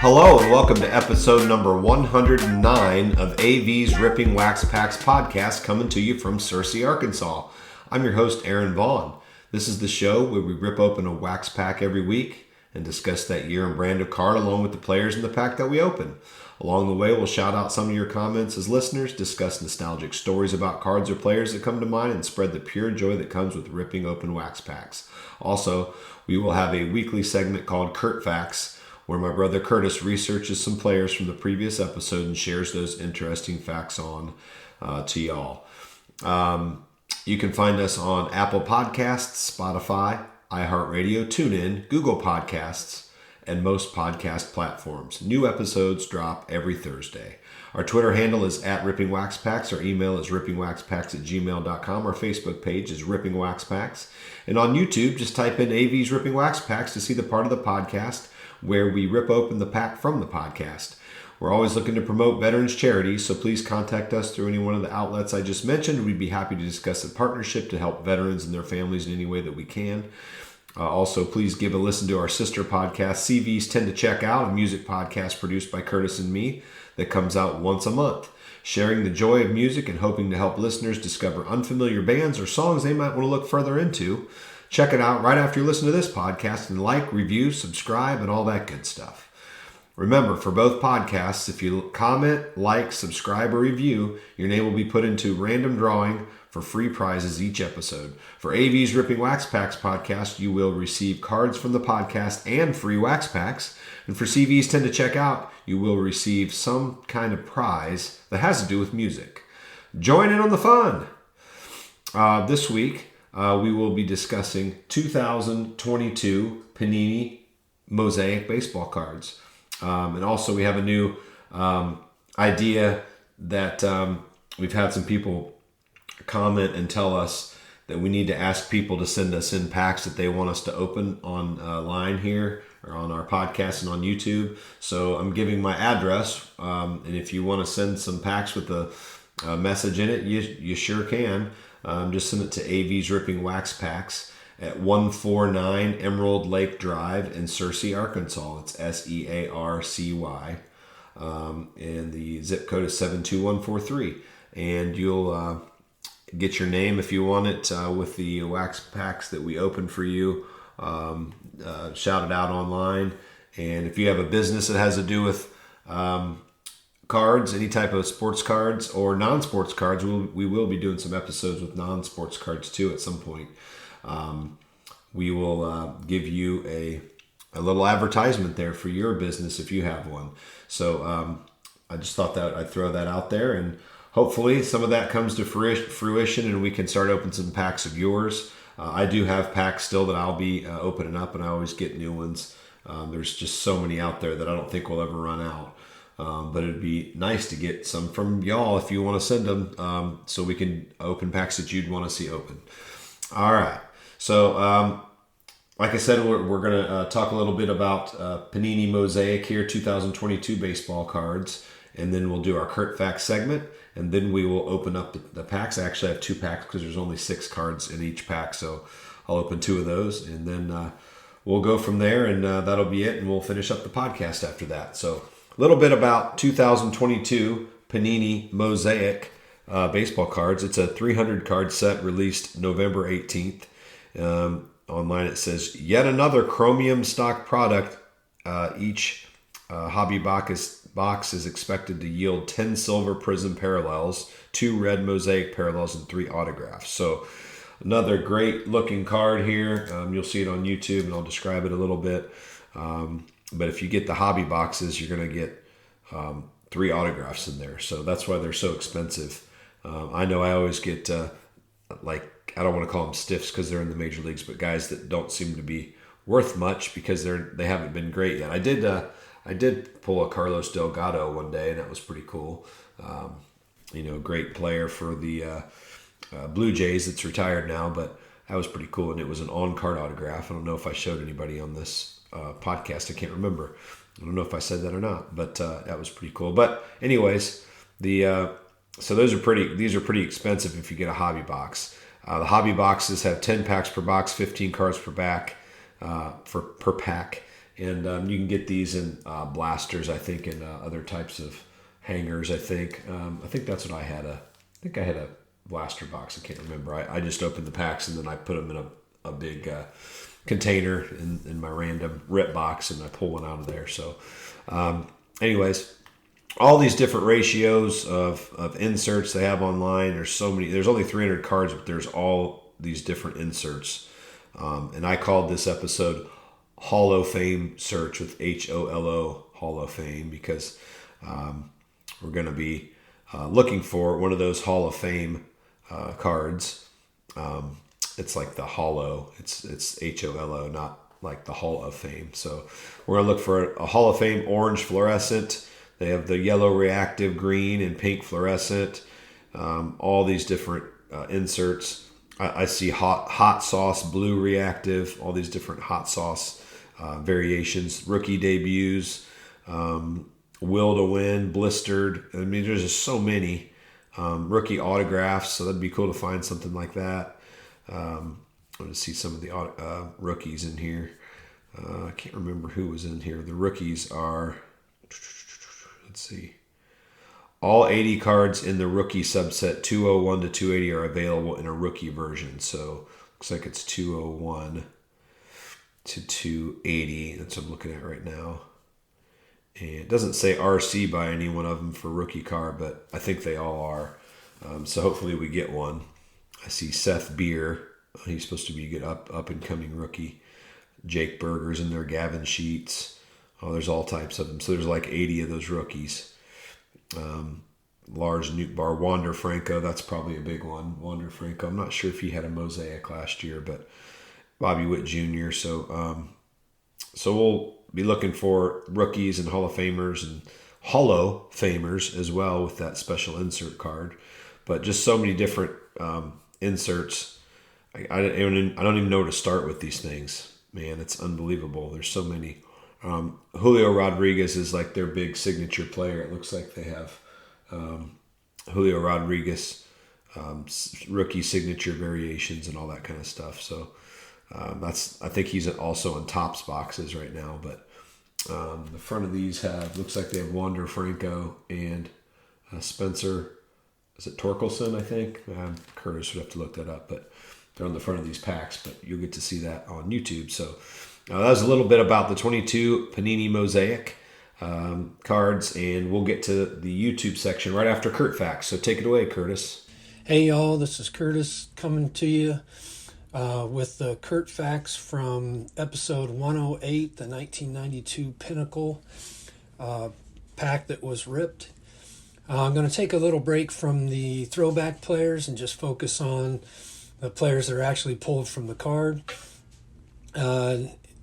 Hello and welcome to episode number 109 of AV's Ripping Wax Packs podcast, coming to you from Searcy, Arkansas. I'm your host, Aaron Vaughn. This is the show where we rip open a wax pack every week and discuss that year and brand of card along with the players in the pack that we open. Along the way, we'll shout out some of your comments as listeners, discuss nostalgic stories about cards or players that come to mind, and spread the pure joy that comes with ripping open wax packs. Also, we will have a weekly segment called Curt Facts, where my brother Curtis researches some players from the previous episode and shares those interesting facts on to y'all. You can find us on Apple Podcasts, Spotify, iHeartRadio, TuneIn, Google Podcasts, and most podcast platforms. New episodes drop every Thursday. Our Twitter handle is @RippingWaxPacks. Our email is rippingwaxpacks@gmail.com. Our Facebook page is Ripping Wax Packs. And on YouTube, just type in AV's Ripping Wax Packs to see the part of the podcast where we rip open the pack from the podcast. We're always looking to promote veterans charities, so please contact us through any one of the outlets I just mentioned. We'd be happy to discuss a partnership to help veterans and their families in any way that we can. Also, please give a listen to our sister podcast, CVs Tend to Check Out, a music podcast produced by Curtis and me that comes out once a month, sharing the joy of music and hoping to help listeners discover unfamiliar bands or songs they might want to look further into. Check it out right after you listen to this podcast and like, review, subscribe, and all that good stuff. Remember, for both podcasts, if you comment, like, subscribe, or review, your name will be put into random drawing for free prizes each episode. For AV's Ripping Wax Packs podcast, you will receive cards from the podcast and free wax packs. And for CVs Tend to Check Out, you will receive some kind of prize that has to do with music. Join in on the fun! This week, we will be discussing 2022 Panini Mosaic baseball cards. And also we have a new idea that we've had some people comment and tell us that we need to ask people to send us in packs that they want us to open online here or on our podcast and on YouTube. So I'm giving my address, and if you want to send some packs with a message in it, you sure can. Just send it to AV's Ripping Wax Packs at 149 Emerald Lake Drive in Searcy, Arkansas. It's SEARCY. And the zip code is 72143. And you'll get your name if you want it with the wax packs that we open for you. Shout it out online. And if you have a business that has to do with cards, any type of sports cards or non-sports cards, we will be doing some episodes with non-sports cards too at some point. We will give you a little advertisement there for your business if you have one. So I just thought that I'd throw that out there, and hopefully some of that comes to fruition and we can start opening some packs of yours. I do have packs still that I'll be opening up, and I always get new ones. There's just so many out there that I don't think we'll ever run out. But it'd be nice to get some from y'all if you want to send them, so we can open packs that you'd want to see open. All right. So, like I said, we're going to talk a little bit about Panini Mosaic here, 2022 baseball cards, and then we'll do our Curt Facts segment, and then we will open up the packs. I actually have 2 packs because there's only 6 cards in each pack, so I'll open 2 of those, and then we'll go from there, and that'll be it, and we'll finish up the podcast after that. So, a little bit about 2022 Panini Mosaic baseball cards. It's a 300 card set released November 18th. Online it says, yet another chromium stock product. Each hobby box is expected to yield 10 silver prism parallels, 2 red mosaic parallels, and 3 autographs. So another great looking card here. You'll see it on YouTube, and I'll describe it a little bit. But if you get the hobby boxes, you're going to get 3 autographs in there. So that's why they're so expensive. I know I always get, I don't want to call them stiffs because they're in the major leagues, but guys that don't seem to be worth much because they haven't been great yet. I did pull a Carlos Delgado one day, and that was pretty cool. Great player for the Blue Jays that's retired now, but that was pretty cool, and it was an on-card autograph. I don't know if I showed anybody on this podcast. I can't remember. I don't know if I said that or not, but that was pretty cool. But anyways, so these are pretty expensive if you get a hobby box. The hobby boxes have 10 packs per box, 15 cards per pack, And you can get these in blasters, I think, and other types of hangers. I think that's what I had. I think I had a blaster box. I can't remember. I just opened the packs and then I put them in a big container in my random rip box, and I pull one out of there. So, anyways, all these different ratios of inserts they have online. There's so many. There's only 300 cards, but there's all these different inserts. And I called this episode Holofame Search with HOLO, Holofame, because we're going to be looking for one of those Hall of Fame cards. It's like the Holo. It's HOLO, not like the Hall of Fame. So we're going to look for a Hall of Fame orange fluorescent. They have the yellow reactive, green, and pink fluorescent. All these different inserts. I see hot sauce, blue reactive, all these different hot sauce variations. Rookie debuts, will to win, blistered. I mean, there's just so many. Rookie autographs, so that'd be cool to find something like that. I want to see some of the rookies in here. I can't remember who was in here. The rookies are, let's see. All 80 cards in the rookie subset 201 to 280 are available in a rookie version. So looks like it's 201 to 280. That's what I'm looking at right now. And it doesn't say RC by any one of them for rookie card, but I think they all are. So hopefully we get one. I see Seth Beer. He's supposed to be a good up and coming rookie. Jake Berger's in there. Gavin Sheets. Oh, there's all types of them. So there's like 80 of those rookies. Lars Nootbaar, Wander Franco, that's probably a big one. Wander Franco, I'm not sure if he had a mosaic last year, but Bobby Witt Jr. So we'll be looking for rookies and Hall of Famers and Holo Famers as well with that special insert card. But just so many different inserts. I don't even know where to start with these things. Man, it's unbelievable. There's so many. Julio Rodriguez is like their big signature player. It looks like they have Julio Rodriguez rookie signature variations and all that kind of stuff. So I think he's also in Topps boxes right now. But the front of these looks like they have Wander Franco and Spencer. Is it Torkelson? I think Curtis would have to look that up, but they're on the front of these packs. But you'll get to see that on YouTube. So. That was a little bit about the 22 Panini Mosaic cards, and we'll get to the YouTube section right after Curt Facts. So take it away, Curtis. Hey, y'all. This is Curtis coming to you with the Curt Facts from episode 108, the 1992 Pinnacle pack that was ripped. I'm going to take a little break from the throwback players and just focus on the players that are actually pulled from the card.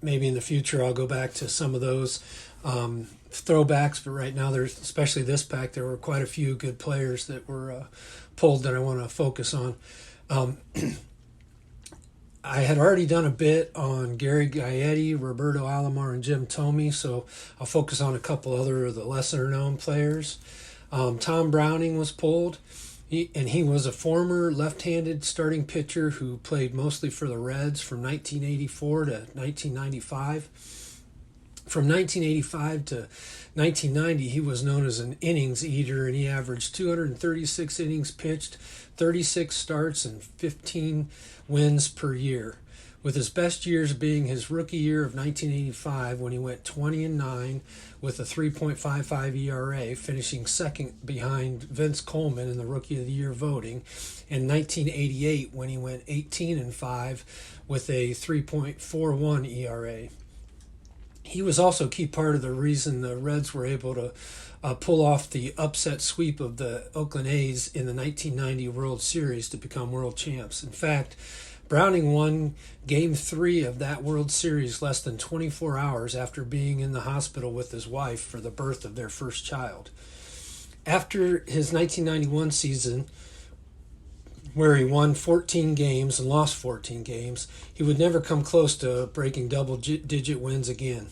Maybe in the future I'll go back to some of those throwbacks, but right now there's, especially this pack, there were quite a few good players that were pulled that I want to focus on. I had already done a bit on Gary Gaetti, Roberto Alomar, and Jim Thome, so I'll focus on a couple other of the lesser known players. Tom Browning was pulled. He was a former left-handed starting pitcher who played mostly for the Reds from 1984 to 1995. From 1985 to 1990, he was known as an innings eater, and he averaged 236 innings pitched, 36 starts, and 15 wins per year, with his best years being his rookie year of 1985 when he went 20-9 with a 3.55 ERA, finishing second behind Vince Coleman in the Rookie of the Year voting, and 1988 when he went 18-5 with a 3.41 ERA. He was also a key part of the reason the Reds were able to pull off the upset sweep of the Oakland A's in the 1990 World Series to become world champs. In fact, Browning won Game 3 of that World Series less than 24 hours after being in the hospital with his wife for the birth of their first child. After his 1991 season, where he won 14 games and lost 14 games, he would never come close to breaking double-digit wins again.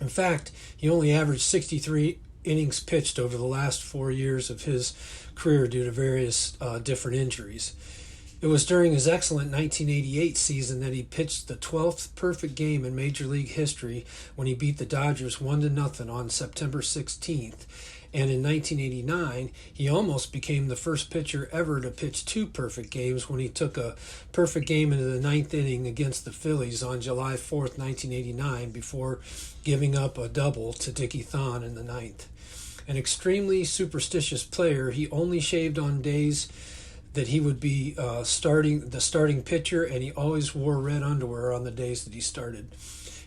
In fact, he only averaged 63 innings pitched over the last 4 years of his career due to various different injuries. It was during his excellent 1988 season that he pitched the 12th perfect game in Major League history when he beat the Dodgers 1-0 on September 16th. And in 1989, he almost became the first pitcher ever to pitch 2 perfect games when he took a perfect game into the 9th inning against the Phillies on July 4th, 1989, before giving up a double to Dickie Thon in the 9th. An extremely superstitious player, he only shaved on days that he would be starting pitcher, and he always wore red underwear on the days that he started.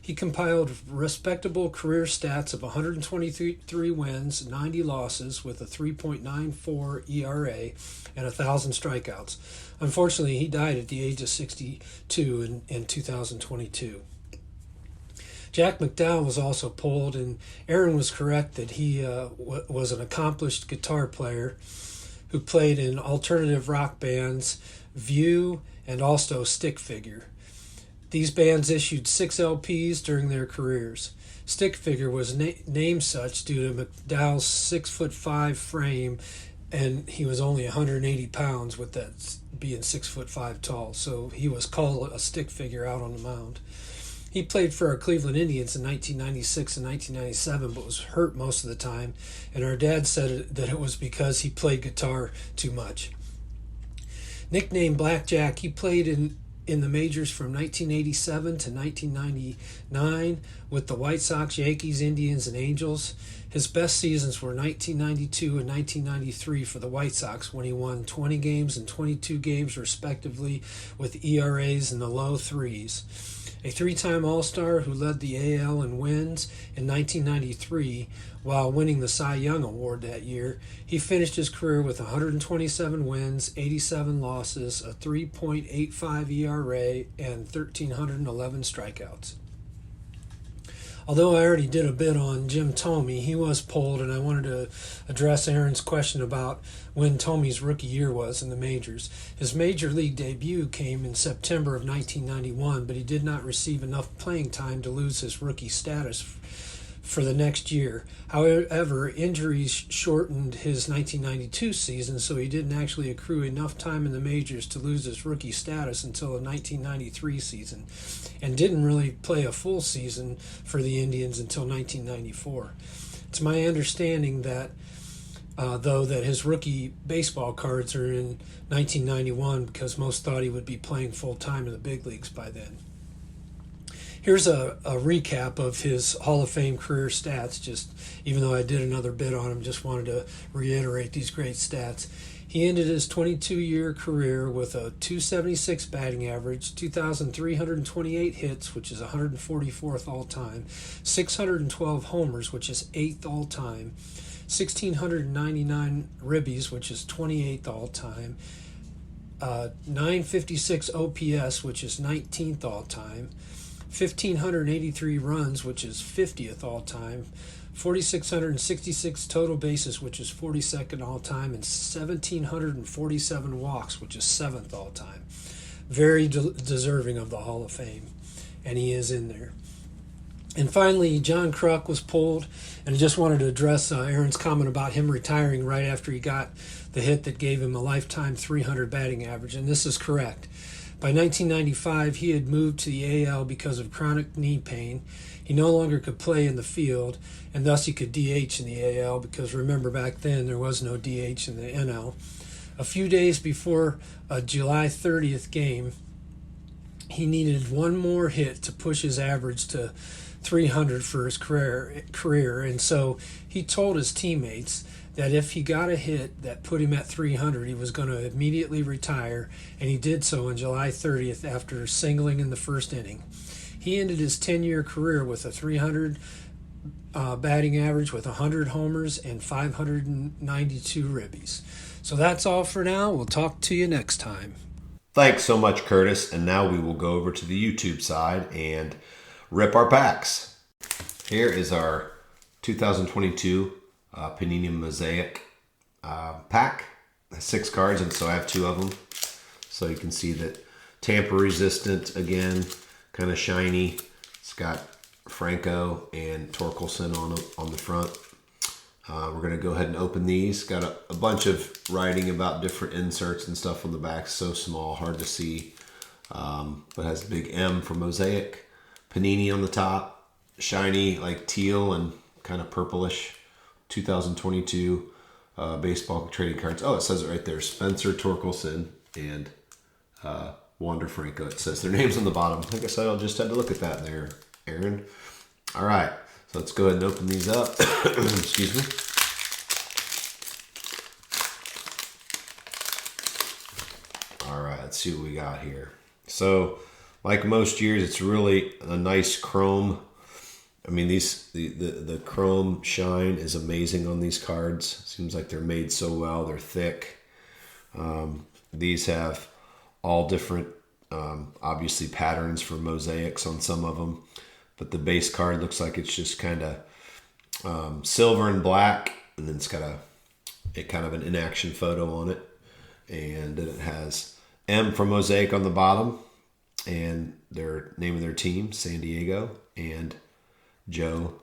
He compiled respectable career stats of 123 wins, 90 losses with a 3.94 ERA and 1,000 strikeouts. Unfortunately, he died at the age of 62 in 2022. Jack McDowell was also pulled, and Aaron was correct that he was an accomplished guitar player who played in alternative rock bands View and also Stick Figure. These bands issued 6 LPs during their careers. Stick Figure was named such due to McDowell's 6'5" frame, and he was only 180 pounds with that being 6'5" tall, so he was called a stick figure out on the mound. He played for our Cleveland Indians in 1996 and 1997, but was hurt most of the time, and our dad said that it was because he played guitar too much. Nicknamed Blackjack, he played in the majors from 1987 to 1999 with the White Sox, Yankees, Indians, and Angels. His best seasons were 1992 and 1993 for the White Sox when he won 20 games and 22 games respectively with ERAs in the low threes. A 3-time All-Star who led the AL in wins in 1993 while winning the Cy Young Award that year, he finished his career with 127 wins, 87 losses, a 3.85 ERA, and 1,311 strikeouts. Although I already did a bit on Jim Thome, he was pulled, and I wanted to address Aaron's question about when Thome's rookie year was in the majors. His major league debut came in September of 1991, but he did not receive enough playing time to lose his rookie status for the next year. However, injuries shortened his 1992 season, so he didn't actually accrue enough time in the majors to lose his rookie status until the 1993 season, and didn't really play a full season for the Indians until 1994. It's my understanding that though that his rookie baseball cards are in 1991 because most thought he would be playing full-time in the big leagues by then. Here's a recap of his Hall of Fame career stats, just even though I did another bit on him, just wanted to reiterate these great stats. He ended his 22-year career with a .276 batting average, 2,328 hits, which is 144th all-time, 612 homers, which is 8th all-time, 1,699 ribbies, which is 28th all-time, 956 OPS, which is 19th all-time, 1,583 runs, which is 50th all-time, 4,666 total bases, which is 42nd all-time, and 1,747 walks, which is 7th all-time. Very deserving of the Hall of Fame, and he is in there. And finally, John Kruk was pulled, and I just wanted to address Aaron's comment about him retiring right after he got the hit that gave him a lifetime 300 batting average, and this is correct. By 1995, he had moved to the AL because of chronic knee pain. He no longer could play in the field, and thus he could DH in the AL because remember back then there was no DH in the NL. A few days before a July 30th game, he needed one more hit to push his average to 300 for his career, and so he told his teammates that if he got a hit that put him at 300, he was going to immediately retire, and he did so on July 30th after singling in the first inning. He ended his 10-year career with a 300 batting average with 100 homers and 592 ribbies. So that's all for now. We'll talk to you next time. Thanks so much, Curtis. And now we will go over to the YouTube side and rip our packs. Here is our 2022 Panini Mosaic pack. 6 cards, and so I have 2 of them. So you can see that tamper resistant again, kind of shiny. It's got Franco and Torkelson on the front. We're going to go ahead and open these. Got a bunch of writing about different inserts and stuff on the back. So small, hard to see. But has a big M for Mosaic. Panini on the top. Shiny, like teal and kind of purplish. 2022 baseball trading cards. Oh, it says it right there. Spencer Torkelson and Wander Franco. It says their names on the bottom. Like I said, I'll just have to look at that there, Aaron. All right. So let's go ahead and open these up. Excuse me. All right, let's see what we got here. So, like most years, it's really a nice chrome. I mean, the chrome shine is amazing on these cards. Seems like they're made so well. They're thick. These have all different, obviously, patterns for mosaics on some of them. But the base card looks like it's just kind of silver and black, and then it's got a kind of an in-action photo on it. And then it has M for Mosaic on the bottom, and their name of their team, San Diego, and Joe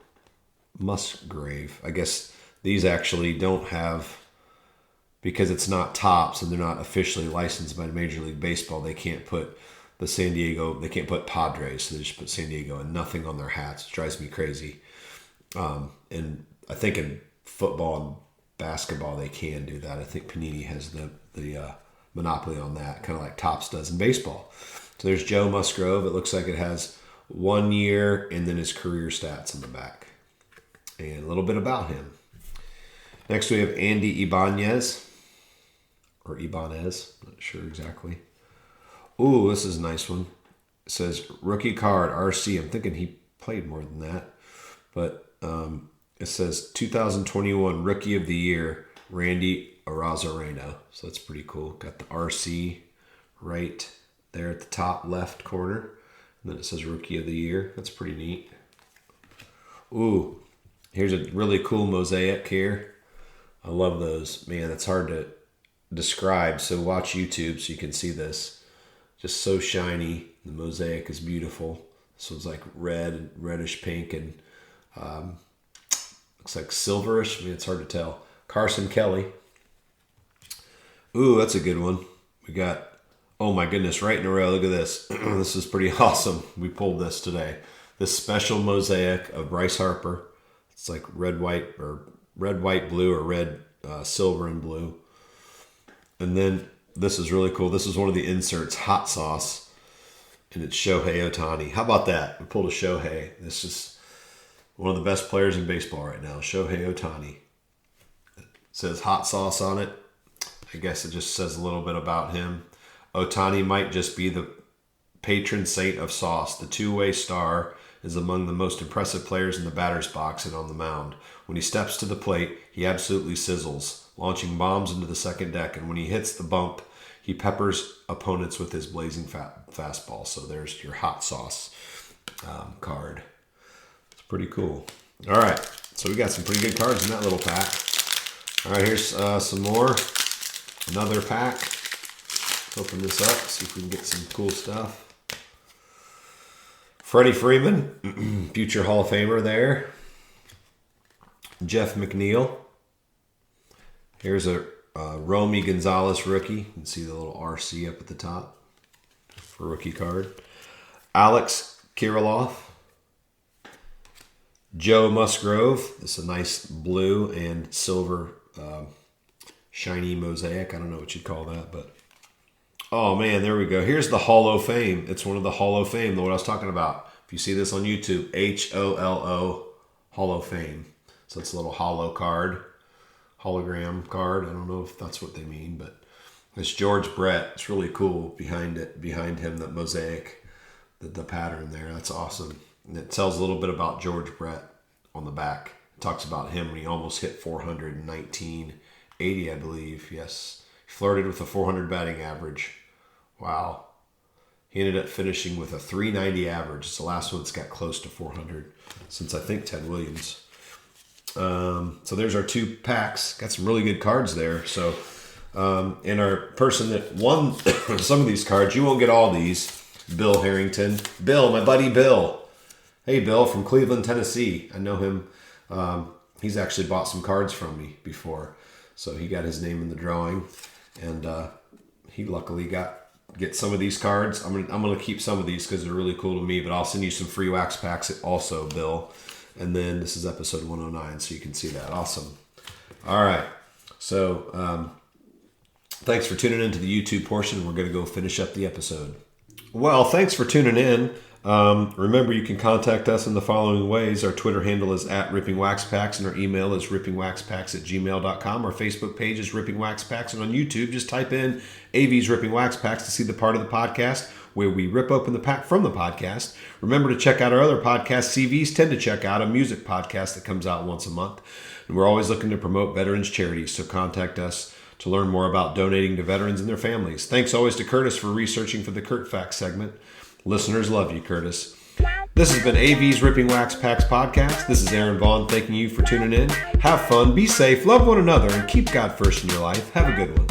Musgrave. I guess these actually don't have, because it's not Topps and they're not officially licensed by Major League Baseball, they can't put the San Diego, they can't put Padres, so they just put San Diego and nothing on their hats. It drives me crazy. And I think in football and basketball they can do that. I think Panini has the monopoly on that, kind of like Topps does in baseball. So there's Joe Musgrove. It looks like it has 1 year and then his career stats on the back. And a little bit about him. Next we have Andy Ibanez. Or Ibanez, not sure exactly. Ooh, this is a nice one. It says rookie card, RC. I'm thinking he played more than that. But it says 2021 Rookie of the Year, Randy Arozarena. So that's pretty cool. Got the RC right there at the top left corner. And then it says Rookie of the Year. That's pretty neat. Ooh, here's a really cool mosaic here. I love those. Man, it's hard to describe. So watch YouTube so you can see this. Just so shiny. The mosaic is beautiful. This one's like red and reddish pink and looks like silverish. I mean, it's hard to tell. Carson Kelly. Ooh, that's a good one. We got, oh my goodness, right in a row. Look at this. This is pretty awesome. We pulled this today. This special mosaic of Bryce Harper. It's like red, white, blue, or red, silver, and blue. And then this is really cool. This is one of the inserts, hot sauce, and it's Shohei Ohtani. How about that? We pulled a Shohei. This is one of the best players in baseball right now, Shohei Ohtani. It says hot sauce on it. I guess it just says a little bit about him. Ohtani might just be the patron saint of sauce. The two-way star is among the most impressive players in the batter's box and on the mound. When he steps to the plate, he absolutely sizzles, launching bombs into the second deck. And when he hits the bump, he peppers opponents with his blazing fastball. So there's your hot sauce card. It's pretty cool. All right. So we got some pretty good cards in that little pack. All right, here's some more. Another pack. Let's open this up, see if we can get some cool stuff. Freddie Freeman, future Hall of Famer there. Jeff McNeil. Here's a Romy Gonzalez rookie. You can see the little RC up at the top for rookie card. Alex Kirilloff. Joe Musgrove. This is a nice blue and silver shiny mosaic. I don't know what you'd call that, but oh man, there we go. Here's the Holofame. It's one of the Holofame, what I was talking about. If you see this on YouTube, HOLO Holofame. So it's a little holo card, hologram card. I don't know if that's what they mean, but it's George Brett. It's really cool behind him, that mosaic, the pattern there. That's awesome. And it tells a little bit about George Brett on the back. It talks about him when he almost hit 400 in 1980, I believe. Yes. He flirted with a 400 batting average. Wow. He ended up finishing with a 390 average. It's the last one that's got close to 400 since, I think, Ted Williams. So there's our two packs. Got some really good cards there. So, and our person that won some of these cards, you won't get all these, Bill Harrington. Bill, my buddy Bill. Hey, Bill from Cleveland, Tennessee. I know him. He's actually bought some cards from me before. So he got his name in the drawing, and he luckily get some of these cards. I'm gonna keep some of these because they're really cool to me, but I'll send you some free wax packs also, Bill. And then this is episode 109, so you can see that. Awesome. All right. So thanks for tuning into the YouTube portion. We're going to go finish up the episode. Well, thanks for tuning in. Remember, you can contact us in the following ways. Our Twitter handle is @RippingWaxPacks, and our email is rippingwaxpacks@gmail.com. Our Facebook page is Ripping Wax Packs, and on YouTube, just type in AV's Ripping Wax Packs to see the part of the podcast where we rip open the pack from the podcast. Remember to check out our other podcasts. CVs tend to check out a music podcast that comes out once a month. And we're always looking to promote veterans charities, so contact us to learn more about donating to veterans and their families. Thanks always to Curtis for researching for the Curt Facts segment. Listeners love you, Curtis. This has been AV's Ripping Wax Packs podcast. This is Aaron Vaughn thanking you for tuning in. Have fun, be safe, love one another, and keep God first in your life. Have a good one.